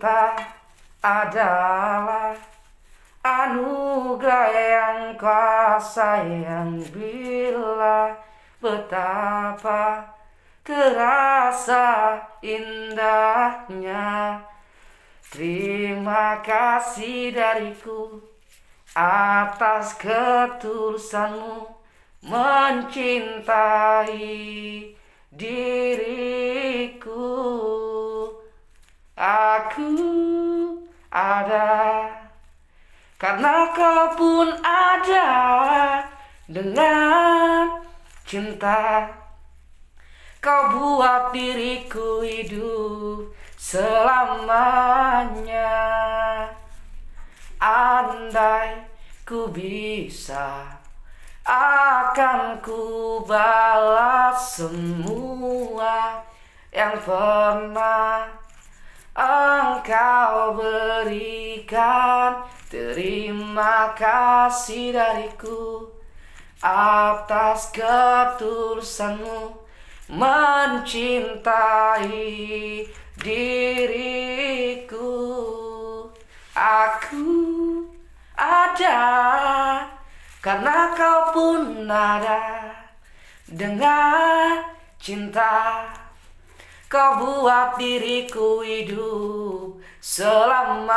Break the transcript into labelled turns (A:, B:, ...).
A: Cinta adalah anugerah yang kau sayang. Bila betapa terasa indahnya. Terima kasih dariku atas ketulusanmu mencintai diriku. Aku ada karena kau pun ada. Dengan cinta kau buat diriku hidup selamanya. Andai ku bisa, akan ku balas semua yang pernah engkau berikan. Terima kasih dariku atas ketulusanmu mencintai diriku. Aku ada karena kau pun ada. Dengan cinta kau buat diriku hidup selamanya.